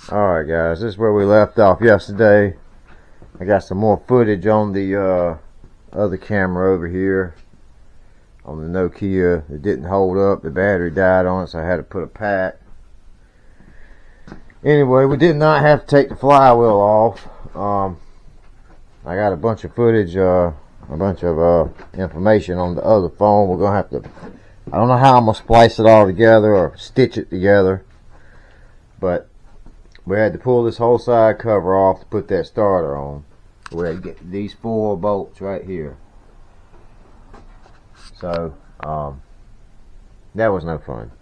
Alright guys, this is where we left off yesterday. I got some more footage on the other camera over here. On the Nokia. It didn't hold up. The battery died on it, so I had to put a pack. Anyway, we did not have to take the flywheel off. I got a bunch of footage, a bunch of information on the other phone. We're going to have to, I don't know how I'm going to splice it all together or stitch it together. But we had to pull this whole side cover off to put that starter on. We had to get these 4 bolts right here. So, that was no fun.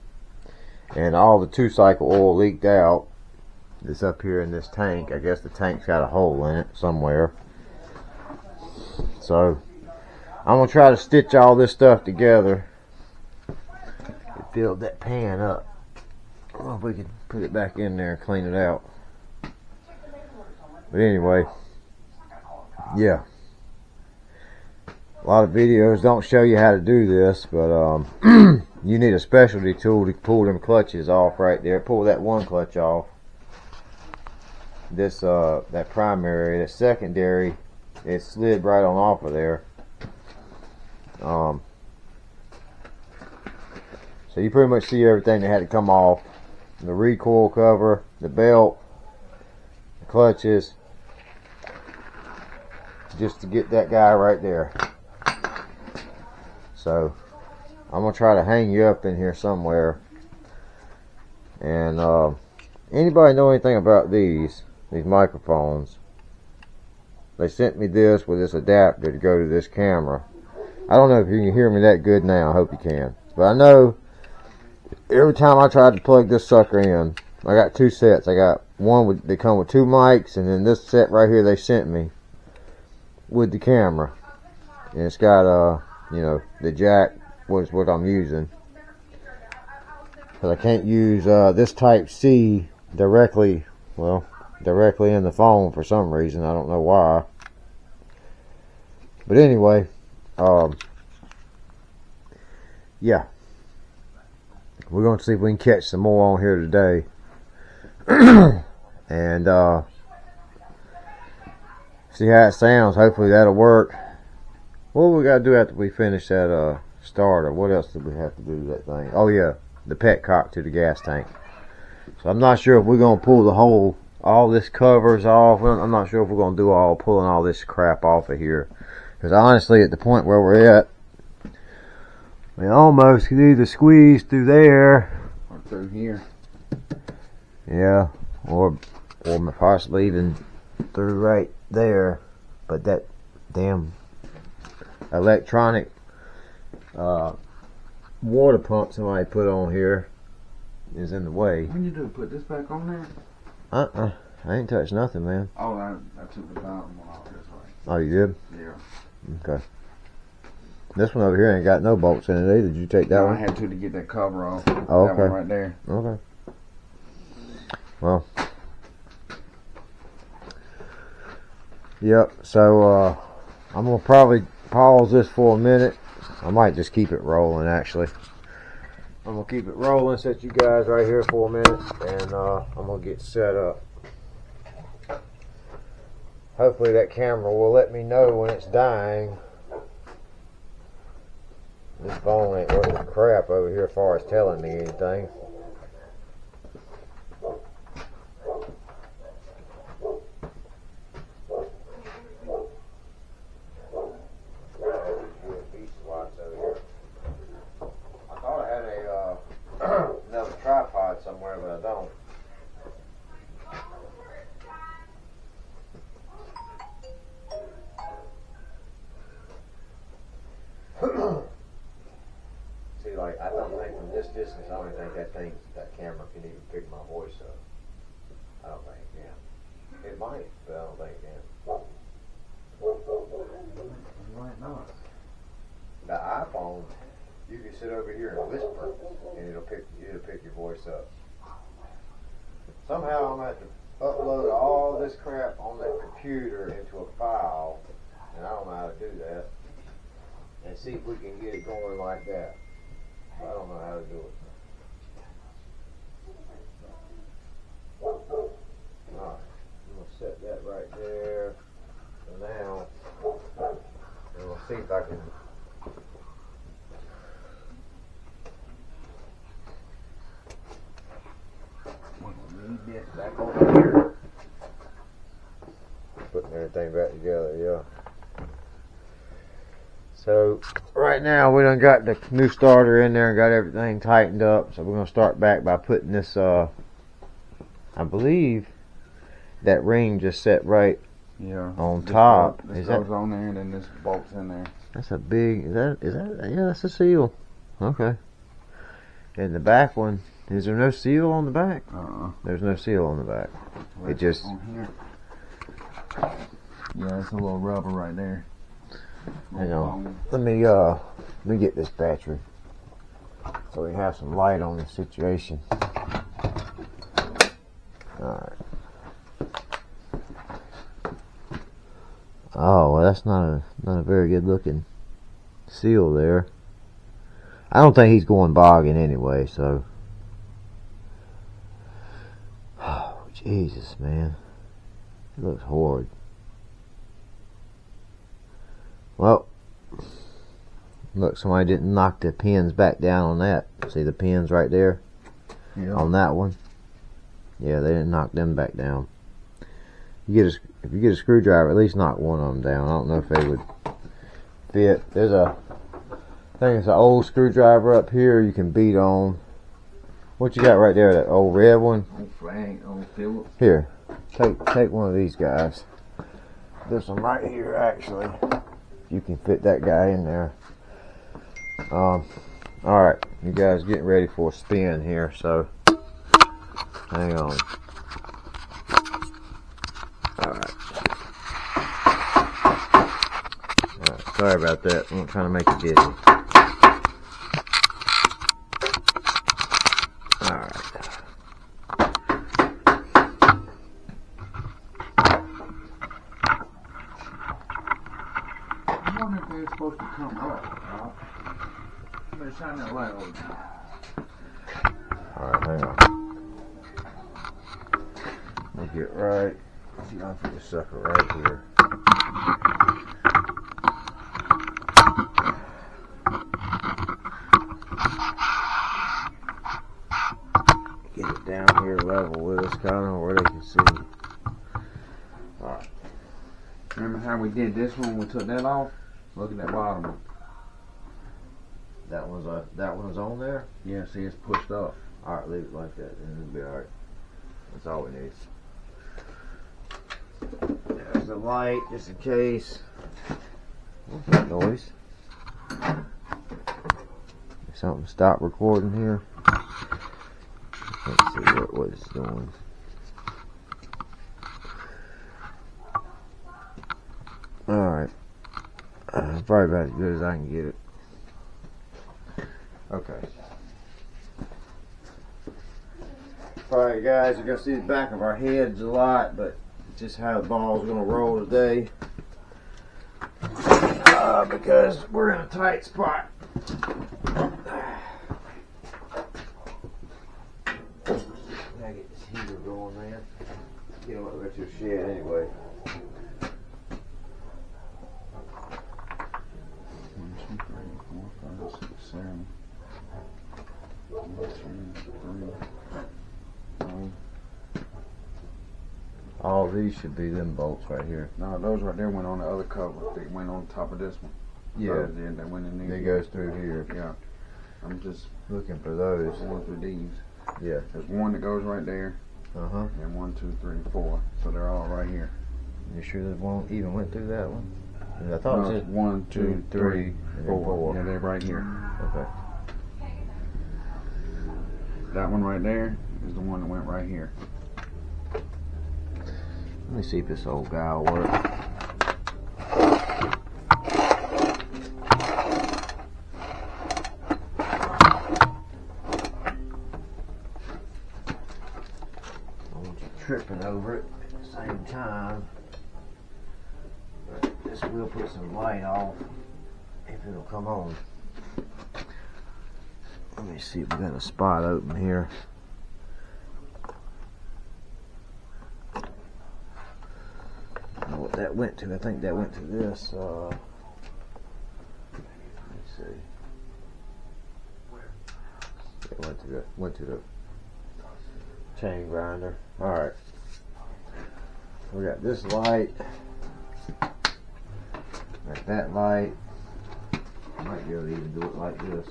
And all the 2-cycle oil leaked out. It's up here in this tank. I guess the tank's got a hole in it somewhere. So, I'm going to try to stitch all this stuff together. It filled that pan up. I don't know if we can put it back in there and clean it out. But anyway, yeah. A lot of videos don't show you how to do this, but you need a specialty tool to pull them clutches off right there. Pull that one clutch off. This that primary, the secondary, it slid right on off of there. So you pretty much see everything that had to come off. The recoil cover, the belt, the clutches, just to get that guy right there. So I'm gonna try to hang you up in here somewhere. And anybody know anything about these microphones? They sent me this with this adapter to go to this camera. I don't know if you can hear me that good now. I hope you can. But I know every time I tried to plug this sucker in, I got 2 sets. I got one they come with 2 mics, and then this set right here they sent me with the camera. And it's got you know, the jack was what I'm using. Because I can't use this type C directly, well, directly in the phone for some reason. I don't know why. But anyway, yeah. We're going to see if we can catch some more on here today. And see how it sounds. Hopefully that'll work. What we got to do after we finish that starter? What else do we have to do to that thing? Oh yeah, the petcock to the gas tank. So I'm not sure if we're going to pull the whole, all this covers off. I'm not sure if we're going to do pulling all this crap off of here. Because honestly, at the point where we're at, we almost could either squeeze through there or through here. Yeah, or possibly even through right there. But that damn electronic water pump somebody put on here is in the way. When you do put this back on there? I ain't touched nothing, man. Oh, I took the bottom one off this way. Oh, you did? Yeah. Okay. This one over here ain't got no bolts in it either. Did you take that one? I had to get that cover off. Oh, okay. That one right there. Okay. Well. Yep. So I'm gonna probably pause this for a minute. I might just keep it rolling. Actually, I'm gonna keep it rolling. Set you guys right here for a minute, and I'm gonna get set up. Hopefully that camera will let me know when it's dying. This phone ain't worth a crap over here as far as telling me anything. I thought I had another tripod somewhere, but I don't. See, like, I don't think from this distance, I don't think that camera can even pick my voice up. I don't think it can. It might, but I don't think it can. You might not. The iPhone, you can sit over here and whisper, and it'll pick your voice up. Somehow I'm gonna have to upload all this crap on that computer into a file, and I don't know how to do that. And see if we can get it going like that. I don't know how to do it. if I can. Need this back over here. Putting everything back together, yeah. So right now we done got the new starter in there and got everything tightened up. So we're gonna start back by putting this. I believe that ring just set right. Yeah. On top. This Is goes that on there and then this bolts in there. That's a big. Is that? Yeah, that's a seal. Okay. And the back one. Is there no seal on the back? There's no seal on the back. Well, It just. on here. Yeah, it's a little rubber right there. Hang on. Let me get this battery so we have some light on the situation. Alright. Oh, well, that's not a very good looking seal there. I don't think he's going bogging anyway, so. Oh, Jesus, man. It looks horrid. Well, look, somebody didn't knock the pins back down on that. See the pins right there? Yeah. On that one? Yeah, they didn't knock them back down. If you get a screwdriver, at least knock one of them down. I don't know if they would fit. There's I think it's an old screwdriver up here you can beat on. What you got right there, that old red one? Old flag, old Phillips. Here, take one of these guys. There's one right here, actually. You can fit that guy in there. Alright, you guys getting ready for a spin here, so hang on. Alright, sorry about that. I'm not trying to make you dizzy. Alright. I wonder if they're supposed to come up. Better shine that light over. Alright, hang on. Let me get right. See if I can put this sucker right here. Get it down here level with us, kind of where they can see. Alright. Remember how we did this one? We took that off. Look at that bottom one. That one's on there? Yeah, see, it's pushed up. Alright, leave it like that and it'll be alright. That's all we need. There's the light, just in case. What's that noise? Something stopped recording here. Let's see what it's doing. Alright. Probably about as good as I can get it. Okay. Alright guys, you're going to see the back of our heads a lot, but it's just how the ball's going to roll today. Because we're in a tight spot. Gotta get this heater going, man. Get him over to the shed anyway. 1, 2, 3, 4, 5, 6, 7. 1, 2, 3, 4. All these should be them bolts right here. No, those right there went on the other cover. They went on top of this one. Yeah. Those did, they went in there. It goes through here. Yeah. I'm just Looking for those. going through these. Yeah. There's one that goes right there, Uh-huh. and 1, 2, 3, 4. So they're all right here. You sure this one even went through that one? I thought No, it said 1, 2, 3, and then 4. four. Yeah, they're right here. Okay. That one right there is the one that went right here. Let me see if this old guy will work. I want you tripping over it at the same time. But this will put some light off if it'll come on. Let me see if we got a spot open here. I don't know what that went to. I think that went to this. went to the chain grinder. Alright. We got this light. Got that light. Might be able to even do it like this.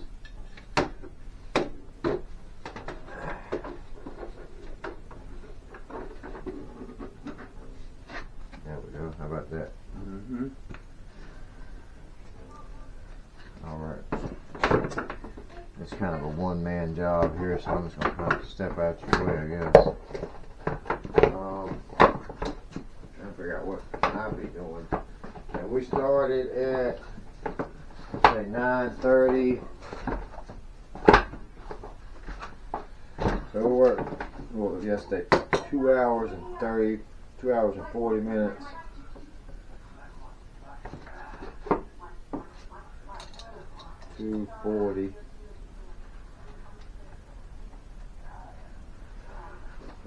There we go. How about that? Mm-hmm. Alright. It's kind of a one-man job here, so I'm just going to kind of step out your way, I guess. Trying to figure out what I'll be doing. And we started at, say, 9:30. So we worked, what was yesterday? 2 hours and 40 minutes. $240.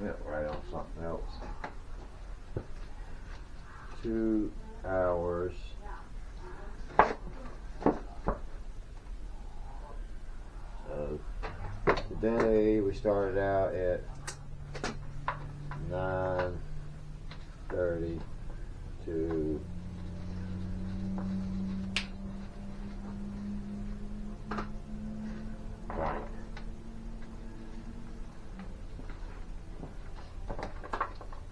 Yeah, right on something else. 2 hours. So today we started out at 9:30 to 9.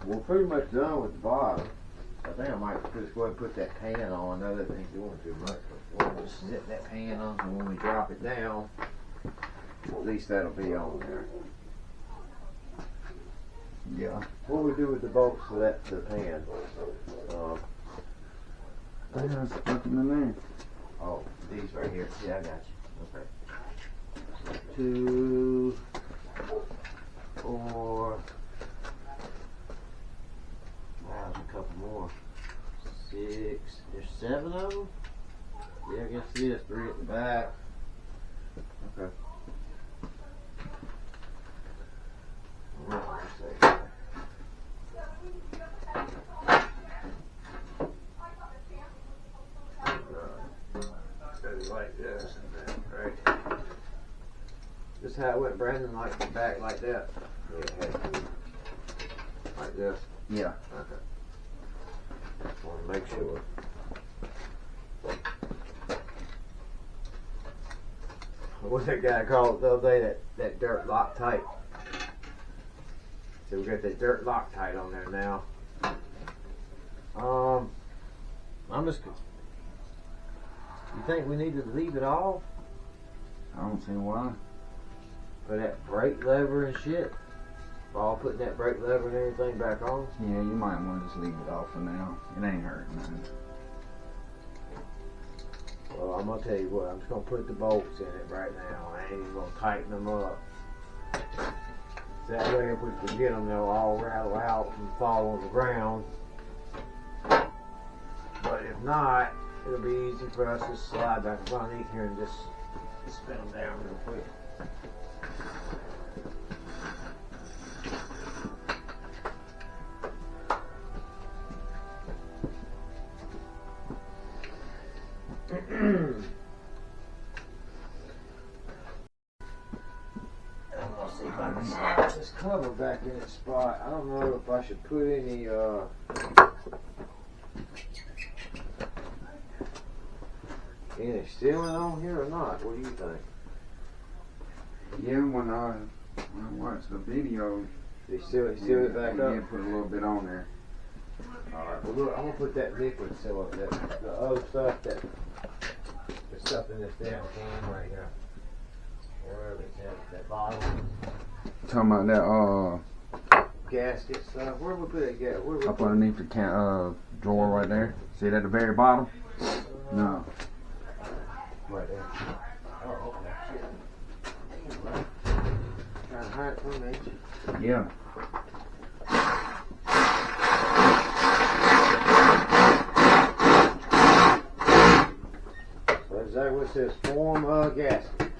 We're pretty much done with the bottom. I think I might just go ahead and put that pan on. I know that ain't doing too much, but we'll just set that pan on, and when we drop it down, at least that'll be on there. Yeah. What do we do with the bolts to the pan? I just stuck them in there. Oh, these right here. Yeah, I got you. Okay. 2, 4. Wow, there's a couple more. 6. There's 7 of them? Yeah, I guess it is. 3 at the back. Okay. Like this, and then, right. This how it went, Brandon, like back like that. Yeah, it had to. Like this. Yeah. Okay. Want to make sure. What's that guy called the other day? That dirt Loctite. So we got that dirt Loctite on there now. I'm just. You think we need to leave it off? I don't see why. For that brake lever and shit? All putting that brake lever and everything back on? Yeah, you might want to just leave it off for now. It ain't hurting nothing. Well, I'm gonna tell you what, I'm just gonna put the bolts in it right now. I ain't even gonna tighten them up. That way if we can get them, they'll all rattle out and fall on the ground. But if not, it'll be easy for us to slide back underneath here and just spin them down real quick. I'm gonna see if I can slide this cover back in its spot. I don't know if I should put any sealing on here or not. What do you think? Yeah, when I watched the video, They seal it back we up? did put a little bit on there. Alright, well look, I'm gonna put that liquid seal up there. The other stuff the stuff in this damn can right here. Wherever it's at, that bottle. Talking about that, Gasket stuff. Where we put that gas? Where we up put underneath the drawer right there. See it at the very bottom? No. right there. Oh, okay. Shit. Trying to hide it from me. Yeah. So exactly what it says, form a gasket.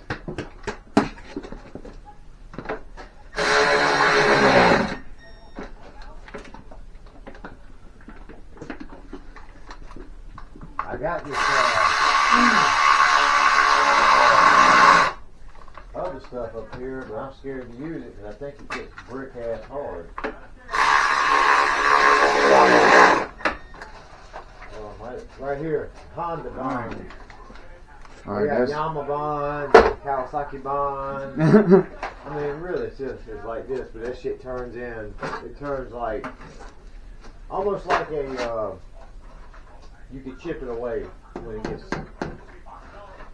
I got this other stuff up here, but I I'm scared to use it because I think it gets brick ass hard. Right here, Honda bond. We got Yamaha bond, Kawasaki bond. I mean, really, it's like this, but that shit turns in. It turns like almost like a. You could chip it away when it gets.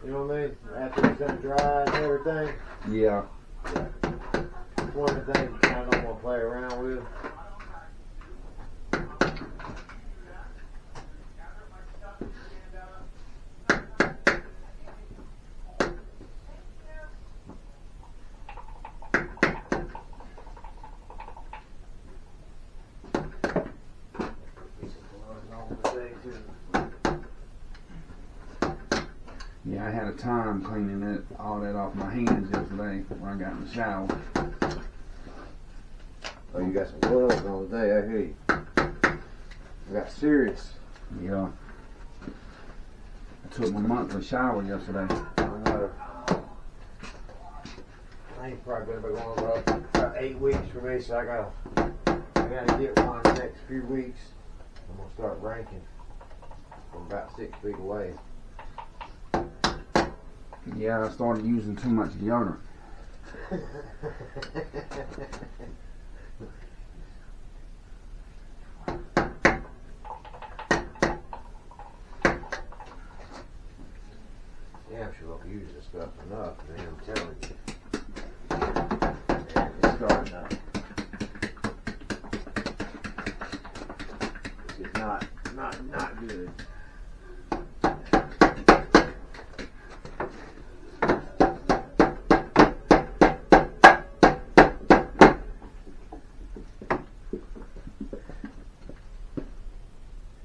You know what I mean? After it's done dry and everything. Yeah. It's one of the things you kind of don't want to play around with. Yeah, I had a time cleaning all that off my hands yesterday when I got in the shower. Oh, you got some gloves on today, I hear you. I got serious. Yeah. I took my monthly shower yesterday. I ain't probably been going about 8 weeks for me, so I gotta get one in the next few weeks. I'm gonna start ranking from about 6 feet away. Yeah, I started using too much deodorant. Yeah, I'm sure I'll use this stuff enough, man, I'm telling you. It's starting up. It's not good.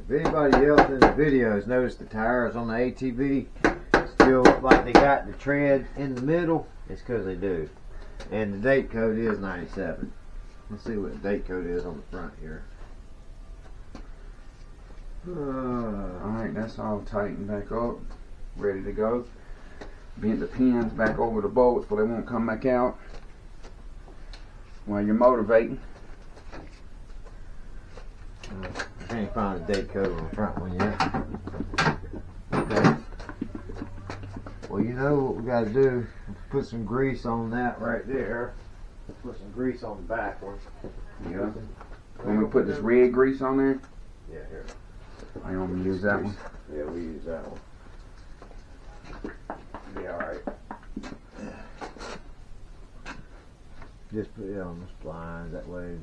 If anybody else in the videos noticed the tires on the ATV still look like they got the tread in the middle, it's because they do. And the date code is 97. Let's see what the date code is on the front here. Alright, that's all tightened back up. Ready to go. Bent the pins back over the bolts so they won't come back out while you're motivating. I can't find a date code on the front one yet. Okay. Well, you know what we got to do? Put some grease on that right there. Put some grease on the back one. Yeah. When we put this red grease on there, Yeah, here. I want to use that one. Yeah, we use that one. Be alright. Just put it on the splines, that way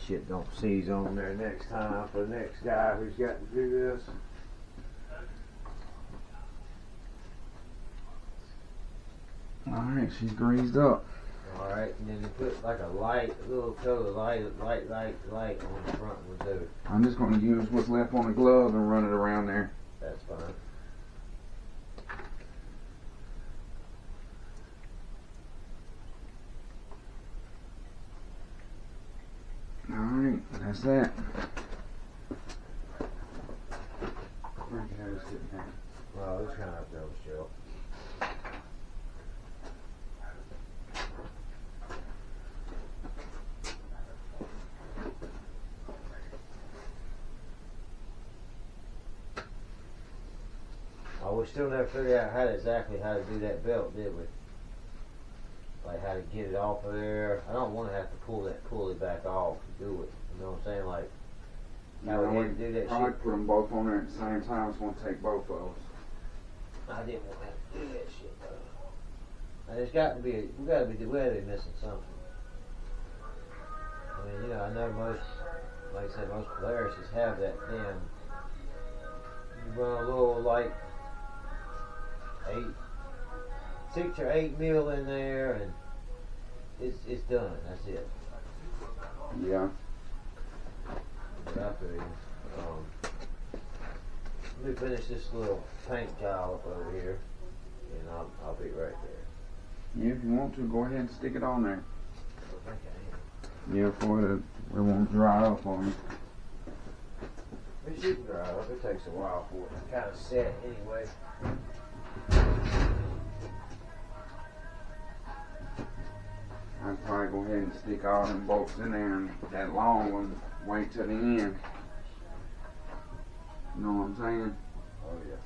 shit don't seize on there next time for the next guy who's got to do this. Alright, she's greased up. Alright, and then you put like a little coat of light on the front one too. I'm just going to use what's left on the glove and run it around there. That's fine. Alright, that's that. Well, it's kind of those chill. Oh, we still never figured out exactly how to do that belt, did we? Like how to get it off of there. I don't want to have to pull that pulley back off to do it. You know what I'm saying? Like how we had to do that probably shit. put them both on there at the same time. It's going to take both of us. I didn't want to have to do that shit though. And there's got to be, we got to be missing something. I mean, you know, I know most, like I said, most Polarises have that damn. You run a little like 6 or 8 mil in there, and it's done. That's it. Yeah. But I feel you. Let me finish this little paint job up over here, and I'll be right there. Yeah, if you want to, go ahead and stick it on there. I think I am. Yeah, for it won't dry up on you. It should dry up. It takes a while for it to kind of set anyway. I'd probably go ahead and stick all them bolts in there and that long one wait till the end. You know what I'm saying? Oh yeah.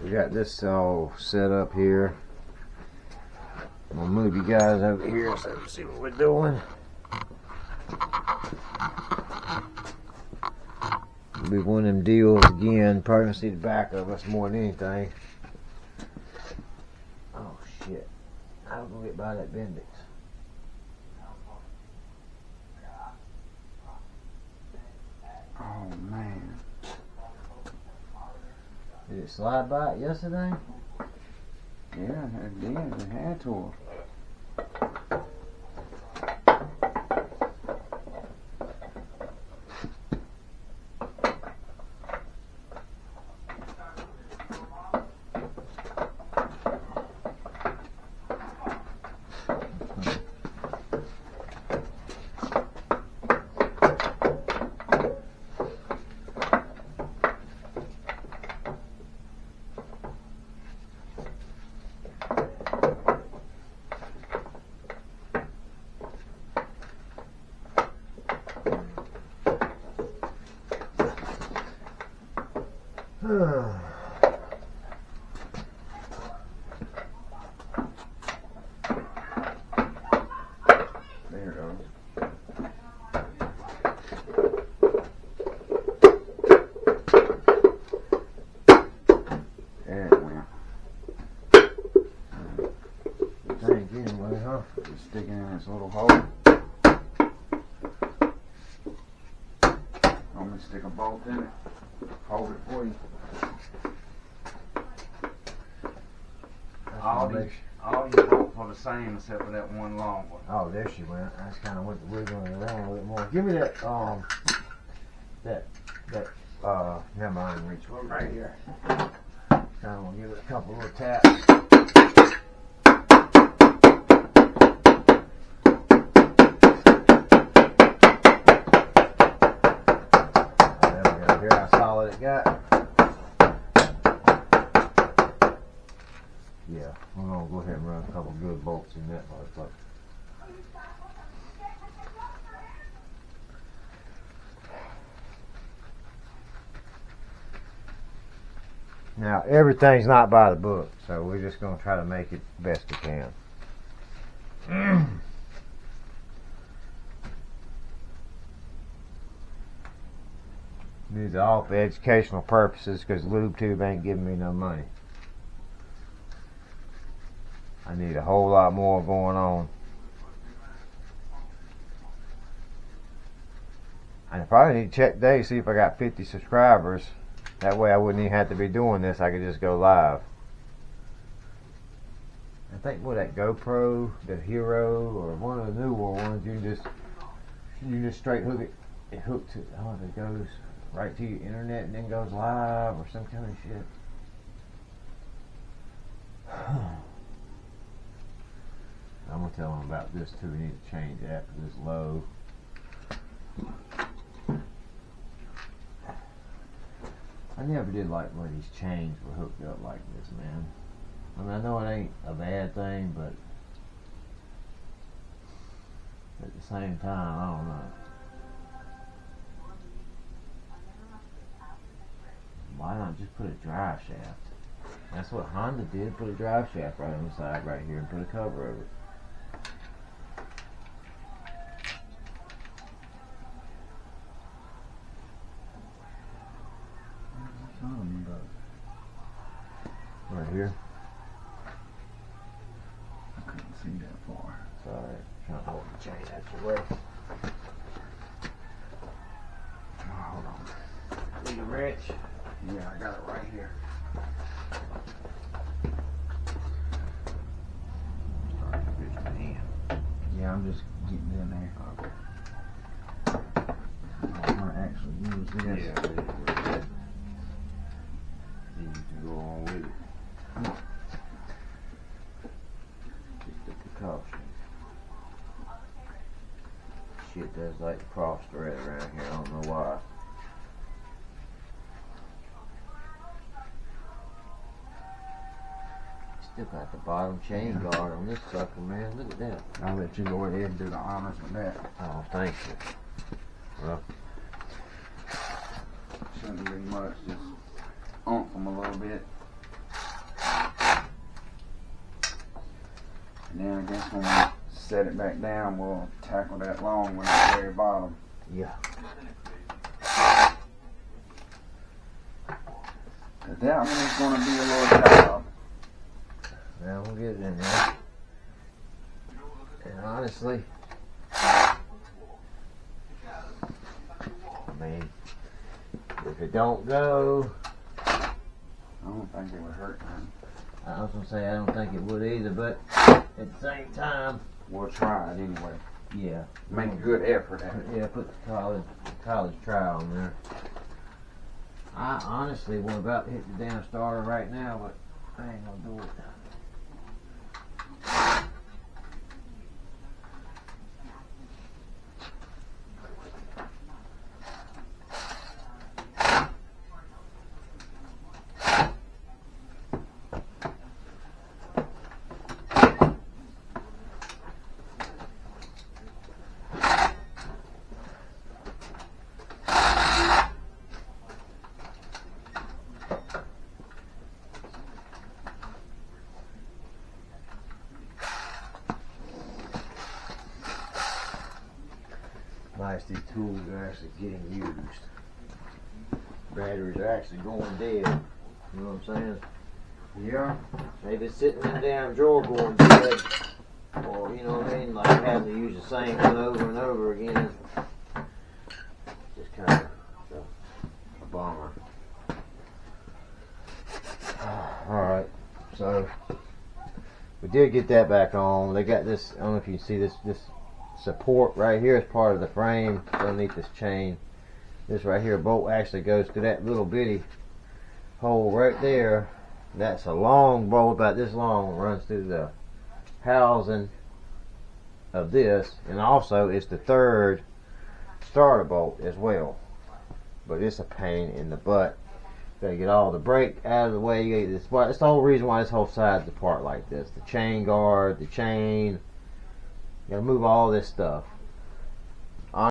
We got this all set up here. I'm gonna move you guys over here so you can see what we're doing. It'll be one of them deals again. Probably gonna see the back of us more than anything. Oh shit. I was gonna get by that Bendix. Oh man. Did it slide by it yesterday? Yeah, it did. It had to. There it goes. There it went. Tank anyway, huh? Just sticking in this little hole. I'm gonna stick a bolt in it. Hold it for you. All these bolts are the same except for that one long one. Oh, there she went. That's kind of went wiggling around a little bit more. Give me that, never mind, reach one right here. Kind of want to give it a couple little taps. There we go. Hear how solid it got? Yeah, we're going to go ahead and run a couple good bolts in that motherfucker. Now, everything's not by the book, so we're just going to try to make it best we can. These are all for educational purposes because LubeTube ain't giving me no money. I need a whole lot more going on. I probably need to check today, see if I got 50 subscribers. That way I wouldn't even have to be doing this. I could just go live. I think with that GoPro, the Hero, or one of the newer ones, you just straight hook it. It hooks it. Oh, it goes right to your internet and then goes live or some kind of shit. I'm gonna tell them about this too. We need to change that for this low. I never did like where these chains were hooked up like this, man. I mean, I know it ain't a bad thing, but at the same time, I don't know. Why not just put a drive shaft? That's what Honda did. Put a drive shaft right on the side right here and put a cover over it. Right here. I couldn't see that far. Sorry, trying to hold the chain out your way. Oh, hold on. Need a wrench? Yeah, I got it right here. Starting to reach my hand. Yeah, I'm just getting in there. I'm gonna actually use this. Yeah, need to go on with it. Just the precaution. Shit does like cross thread around here. I don't know why. Still got the bottom chain guard on this sucker, man. Look at that. I'll let you go ahead and do the honors with that. Oh, thank you. Well, shouldn't be much, just oomph them a little bit. And then I guess when we set it back down, we'll tackle that long one at the very bottom. yeah. That one is going to be a little job. Now we'll get it in there. And honestly, I mean, if it don't go, I don't think it would hurt none. I was gonna say I don't think it would either, but at the same time, We'll try it anyway. yeah, Make a good effort at it. yeah, put the college try on there. I honestly was about to hit the damn starter right now, but I ain't gonna do it. Nice, these tools are actually getting used. Batteries are actually going dead. You know what I'm saying? Yeah. Maybe it's sitting in the damn drawer going dead. Or, you know what I mean? Like having to use the same one over and over again. Just kind of a bummer. Alright, so we did get that back on. They got this, I don't know if you can see this support right here is part of the frame underneath this chain. This right here bolt actually goes to that little bitty hole right there. That's a long bolt, about this long, runs through the housing of this, and also it's the third starter bolt as well. But it's a pain in the butt. Gotta get all the brake out of the way. You gotta get this. That's the whole reason why this whole side's apart like this. The chain guard, the chain. You gotta move all this stuff.